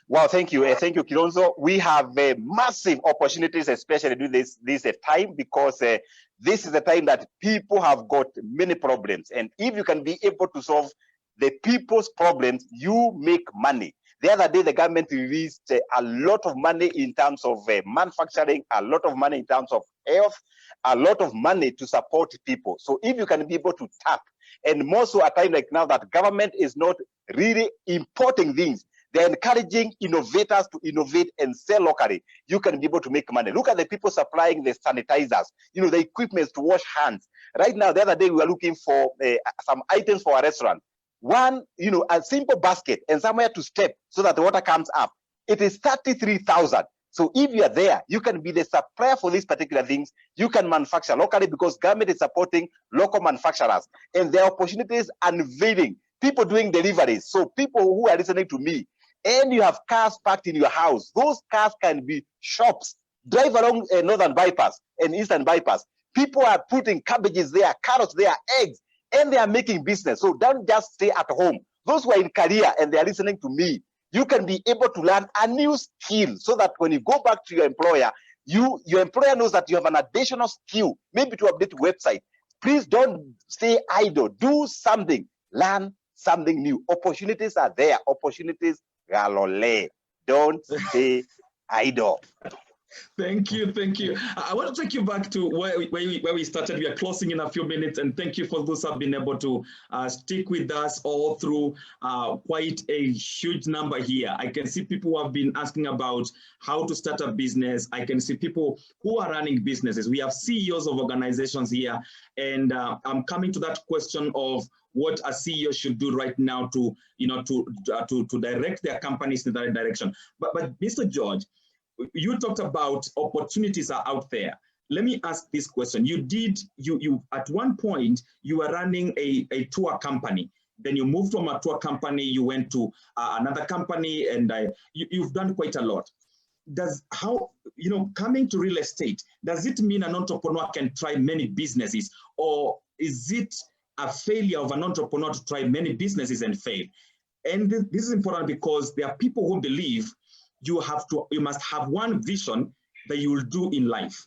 Wow, thank you. Thank you, Kilonzo. We have massive opportunities, especially during this time, because this is the time that people have got many problems. And if you can be able to solve the people's problems, you make money. The other day, the government released a lot of money in terms of manufacturing, a lot of money in terms of health, a lot of money to support people. So if you can be able to tap, and more so at a time like now that government is not really importing things, they're encouraging innovators to innovate and sell locally. You can be able to make money. Look at the people supplying the sanitizers, the equipment to wash hands. Right now, the other day, we were looking for some items for a restaurant. One, a simple basket and somewhere to step so that the water comes up. It is 33,000. So if you are there, you can be the supplier for these particular things. You can manufacture locally because government is supporting local manufacturers. And there are opportunities unveiling, people doing deliveries. So people who are listening to me, and you have cars parked in your house, those cars can be shops. Drive along Northern Bypass and Eastern Bypass. People are putting cabbages there, carrots there, eggs, and they are making business. So don't just stay at home. Those who are in career and they are listening to me, you can be able to learn a new skill so that when you go back to your employer, your employer knows that you have an additional skill, maybe to update your website. Please don't stay idle. Do something. Learn something new. Opportunities are there. Opportunities galore. Don't stay idle. Thank you. I want to take you back to where we started. We are closing in a few minutes, and thank you for those who have been able to stick with us all through quite a huge number here. I can see people who have been asking about how to start a business. I can see people who are running businesses. We have CEOs of organizations here, and I'm coming to that question of what a CEO should do right now to direct their companies in the right direction. But Mr. George, you talked about opportunities are out there. Let me ask this question. You at one point, you were running a tour company. Then you moved from a tour company, you went to another company, and you've done quite a lot. coming to real estate, does it mean an entrepreneur can try many businesses, or is it a failure of an entrepreneur to try many businesses and fail? And this is important because there are people who believe you must have one vision that you will do in life.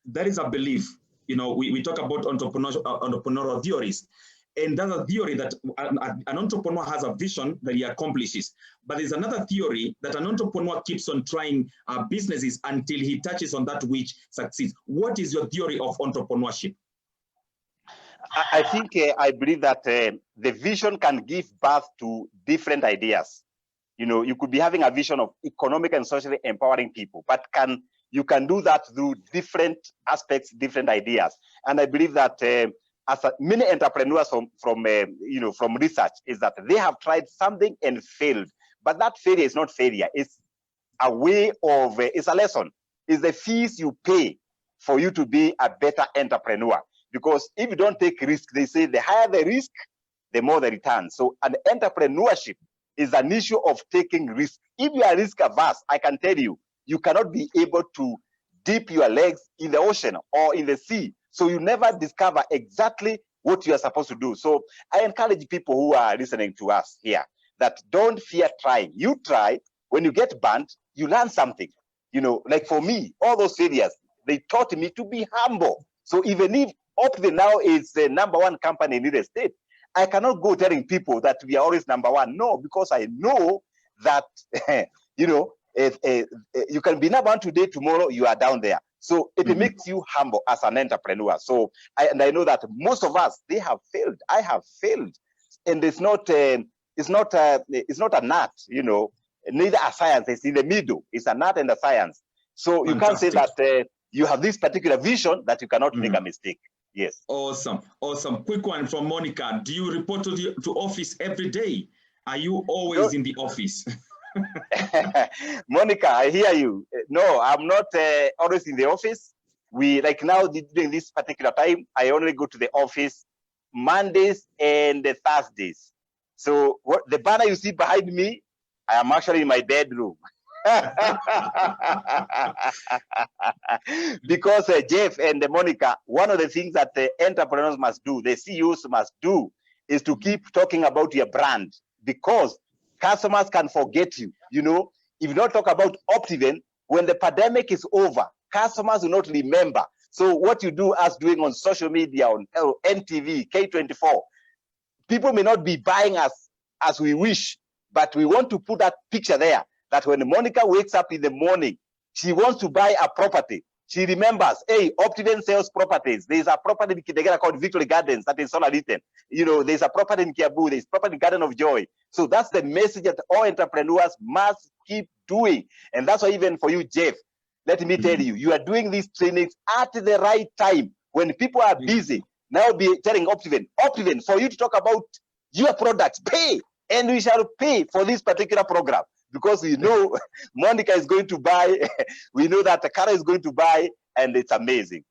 That is a belief. We talk about entrepreneurial theories. And that's a theory that an entrepreneur has a vision that he accomplishes. But there's another theory that an entrepreneur keeps on trying businesses until he touches on that which succeeds. What is your theory of entrepreneurship? I think I believe that the vision can give birth to different ideas. You could be having a vision of economic and socially empowering people, but you can do that through different aspects, different ideas. And I believe that many entrepreneurs from research is that they have tried something and failed, but that failure is not failure. It's a way of, it's a lesson. It's the fees you pay for you to be a better entrepreneur. Because if you don't take risk, they say the higher the risk, the more the return. So an entrepreneurship is an issue of taking risk. If you are risk averse, I can tell you, you cannot be able to dip your legs in the ocean or in the sea. So you never discover exactly what you are supposed to do. So I encourage people who are listening to us here that don't fear trying. You try. When you get burnt, you learn something. Like for me, all those failures, they taught me to be humble. So even if Optiven now is the #1 company in real estate, I cannot go telling people that we are always #1. No, because I know that, you can be #1 today, tomorrow you are down there. So it makes you humble as an entrepreneur. So I know that most of us, they have failed. I have failed, and it's not a nut, neither a science. It's in the middle. It's an art and a science. So you can't say that you have this particular vision that you cannot make a mistake. Yes. Awesome. Quick one from Monica. Do you report to office every day? Are you always in the office? Monica, I hear you. No, I'm not always in the office. Like now during this particular time, I only go to the office Mondays and Thursdays. So the banner you see behind me, I am actually in my bedroom. Because Jeff and Monica, one of the things that the entrepreneurs must do, the CEOs must do, is to keep talking about your brand, because customers can forget you. If you don't talk about Optiven, when the pandemic is over, customers will not remember. So what you do as doing on social media, on NTV, K24, people may not be buying us as we wish, but we want to put that picture there, that when Monica wakes up in the morning, she wants to buy a property. She remembers, hey, Optiven sells properties. There's a property in Kidegera called Victory Gardens that is Solariten. There's a property in Kiabu. There's property in Garden of Joy. So that's the message that all entrepreneurs must keep doing. And that's why even for you, Jeff, let me tell you, you are doing these trainings at the right time when people are busy. Now be telling Optiven, for you to talk about your products, pay. And we shall pay for this particular program, because we know Monica is going to buy, we know that Kara is going to buy, and it's amazing.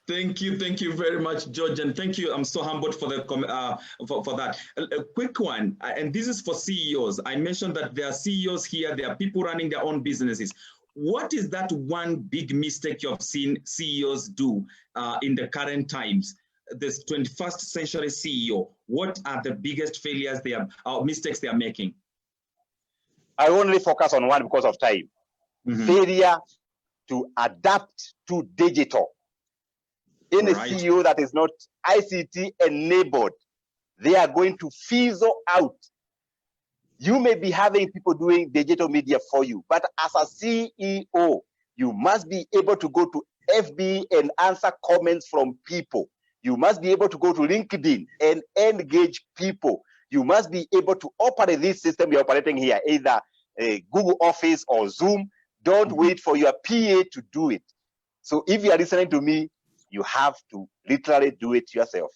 Thank you very much, George, and thank you. I'm so humbled for for that. A quick one, and this is for CEOs. I mentioned that there are CEOs here. There are people running their own businesses. What is that one big mistake you have seen CEOs do in the current times? This 21st century CEO, what are the biggest failures mistakes they are making? I only focus on one because of time. Failure to adapt to digital. Any CEO that is not ICT enabled, they are going to fizzle out. You may be having people doing digital media for you, but as a CEO, you must be able to go to FB and answer comments from people. You must be able to go to LinkedIn and engage people. You must be able to operate this system you're operating here, either Google Office or Zoom. Don't wait for your PA to do it. So if you are listening to me, you have to literally do it yourself.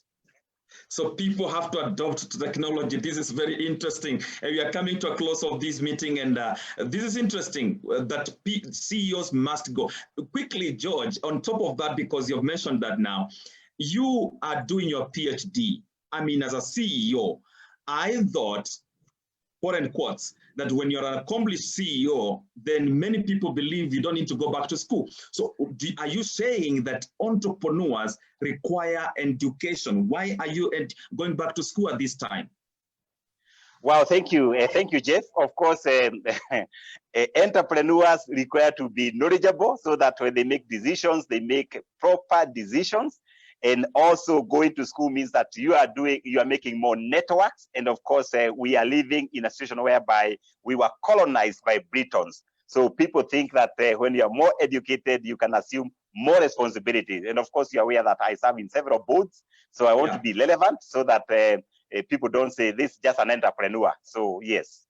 So people have to adopt technology. This is very interesting. We are coming to a close of this meeting, and this is interesting that CEOs must go. Quickly, George, on top of that, because you've mentioned that now, you are doing your PhD. I mean, as a CEO, I thought quote and quotes, that when you're an accomplished CEO, then many people believe you don't need to go back to school. So are you saying that entrepreneurs require education? Why are you going back to school at this time? Well, thank you, Jeff. Of course, entrepreneurs require to be knowledgeable so that when they make decisions, they make proper decisions. And also going to school means that you are making more networks. And of course, we are living in a situation whereby we were colonized by Britons. So people think that when you are more educated, you can assume more responsibilities. And of course, you're aware that I serve in several boards. So I want to be relevant so that people don't say this is just an entrepreneur. So yes.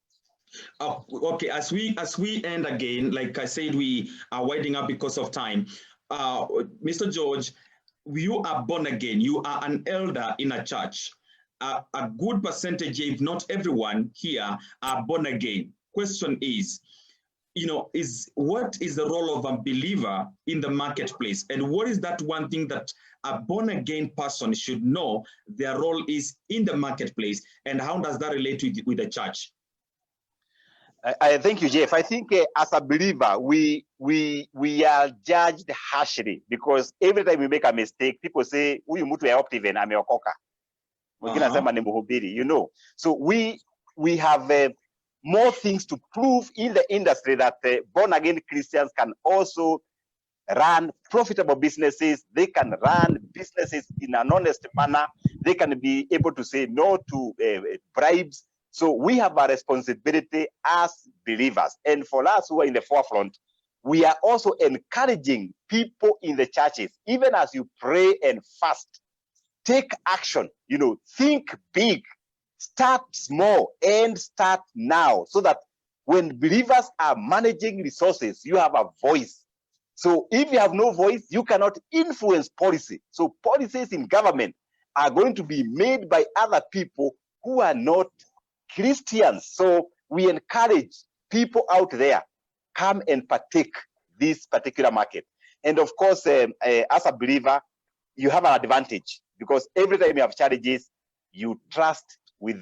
Okay, as we end again, like I said, we are winding up because of time. Mr. George, you are born again. You are an elder in a church. A good percentage, if not everyone here, are born again. Question is, what is the role of a believer in the marketplace? And what is that one thing that a born again person should know their role is in the marketplace? And how does that relate with the church? I thank you, Jeff. I think as a believer, we are judged harshly because every time we make a mistake, people say, "Huyu mtu ya Optiven ameokoka." So we have more things to prove in the industry that born again Christians can also run profitable businesses. They can run businesses in an honest manner. They can be able to say no to bribes. So we have a responsibility as believers. And for us who are in the forefront, we are also encouraging people in the churches, even as you pray and fast, take action, think big, start small and start now so that when believers are managing resources, you have a voice. So if you have no voice, you cannot influence policy. So policies in government are going to be made by other people who are not Christians. So we encourage people out there, come and partake this particular market. And of course, as a believer, you have an advantage because every time you have challenges, you trust in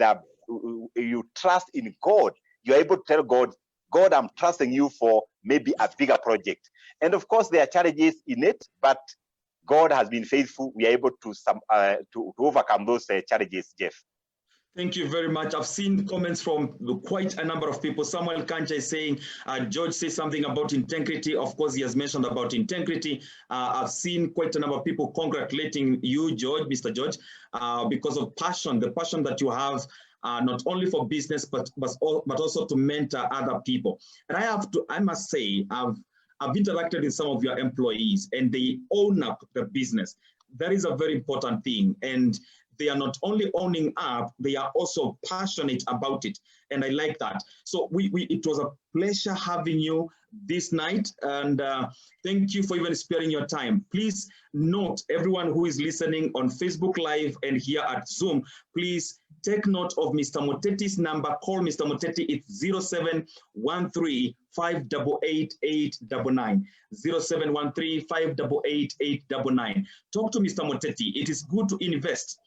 God. You're able to tell God, God, I'm trusting you for maybe a bigger project. And of course, there are challenges in it, but God has been faithful. We are able to overcome those challenges, Jeff. Thank you very much. I've seen comments from quite a number of people. Samuel Kancha is saying, George says something about integrity. Of course, he has mentioned about integrity. I've seen quite a number of people congratulating you, George, Mr. George, because of passion, the passion that you have, not only for business, but also to mentor other people. And I must say, I've interacted with some of your employees and they own up the business. That is a very important thing. And they are not only owning up, they are also passionate about it. And I like that. So it was a pleasure having you this night. And thank you for even sparing your time. Please note, everyone who is listening on Facebook Live and here at Zoom, please take note of Mr. Moteti's number. Call Mr. Moteti. It's 0713-588-899. 0713-588-899. Talk to Mr. Moteti. It is good to invest.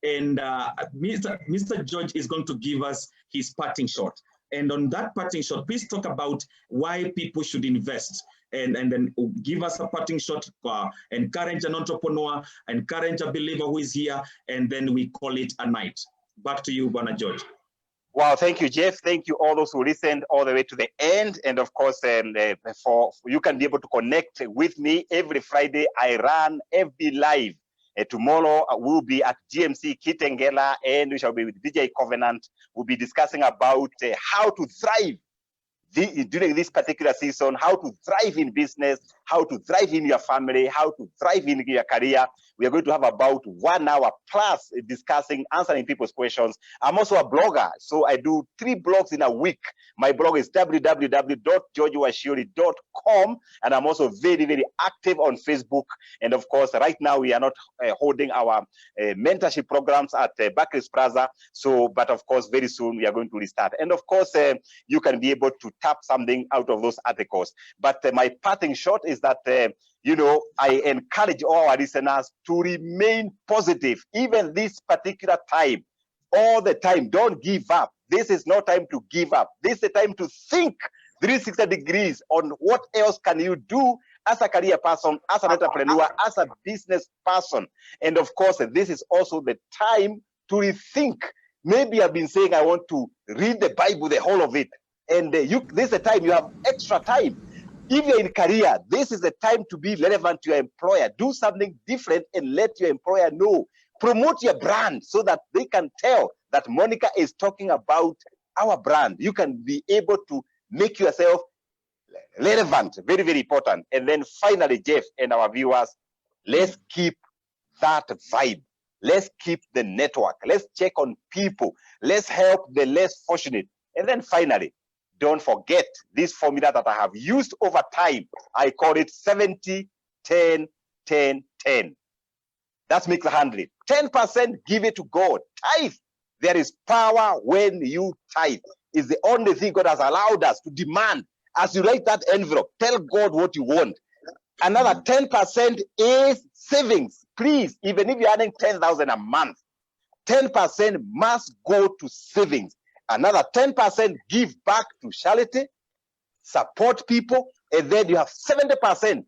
And Mr. George is going to give us his parting shot. And on that parting shot, please talk about why people should invest. And then give us a parting shot, encourage an entrepreneur, encourage a believer who is here, and then we call it a night. Back to you, Bwana George. Wow, thank you, Jeff. Thank you all those who listened all the way to the end. And of course, you can be able to connect with me every Friday. I run FB Live. Tomorrow we'll be at GMC Kitengela and we shall be with DJ Covenant. We'll be discussing about how to thrive during this particular season, how to thrive in business, how to thrive in your family, how to thrive in your career. We are going to have about 1 hour plus discussing, answering people's questions. I'm also a blogger, so I do 3 blogs in a week. My blog is www.georgewachiuri.com, and I'm also very, very active on Facebook. And of course, right now we are not holding our mentorship programs at Barclays Plaza. But of course, very soon we are going to restart. And of course, you can be able to tap something out of those articles. But my parting shot is that I encourage all our listeners to remain positive, even this particular time, all the time. Don't give up. This is no time to give up. This is a time to think 360 degrees on what else can you do as a career person, as an entrepreneur, as a business person. And of course, this is also the time to rethink. Maybe I've been saying I want to read the Bible, the whole of it. And this is the time you have extra time. If you're in career, this is the time to be relevant to your employer. Do something different and let your employer know. Promote your brand so that they can tell that Monica is talking about our brand. You can be able to make yourself relevant. Very, very important. And then finally, Jeff and our viewers, let's keep that vibe. Let's keep the network. Let's check on people. Let's help the less fortunate. And then finally, don't forget this formula that I have used over time. I call it 70, 10, 10, 10. That makes 100. 10% give it to God. Tithe. There is power when you tithe. It's the only thing God has allowed us to demand. As you write that envelope, tell God what you want. Another 10% is savings. Please, even if you're earning 10,000 a month, 10% must go to savings. Another 10% give back to charity, support people, and then you have 70%.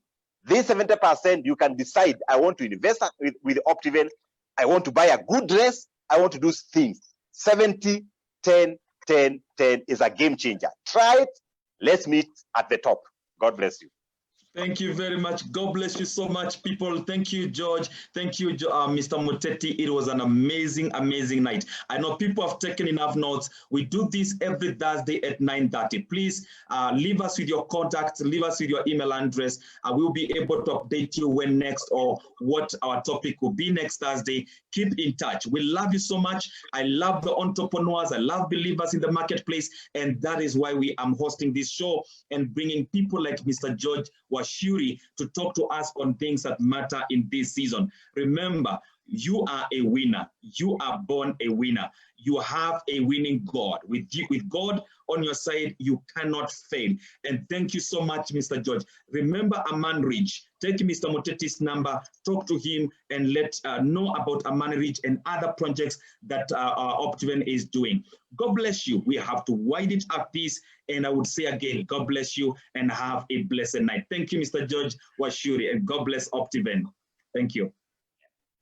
This 70% you can decide, I want to invest with Optiven, I want to buy a good dress, I want to do things. 70, 10, 10, 10 is a game changer. Try it. Let's meet at the top. God bless you. Thank you very much. God bless you so much, people. Thank you, George. Thank you, Mr. Muteti. It was an amazing, amazing night. I know people have taken enough notes. We do this every Thursday at 9:30. Please leave us with your contact, leave us with your email address. We'll be able to update you when next or what our topic will be next Thursday. Keep in touch. We love you so much. I love the entrepreneurs. I love believers in the marketplace. And that is why we am hosting this show and bringing people like Mr. George Wachiuri to talk to us on things that matter in this season. Remember, you are a winner. You are born a winner. You have a winning God. With God on your side, you cannot fail. And thank you so much, Mr. George. Remember Aman Ridge. Take Mr. Moteti's number, talk to him, and let know about Aman Ridge and other projects that Optiven is doing. God bless you. We have to wind it up this. And I would say again, God bless you and have a blessed night. Thank you, Mr. George Wachiuri, and God bless Optiven. Thank you.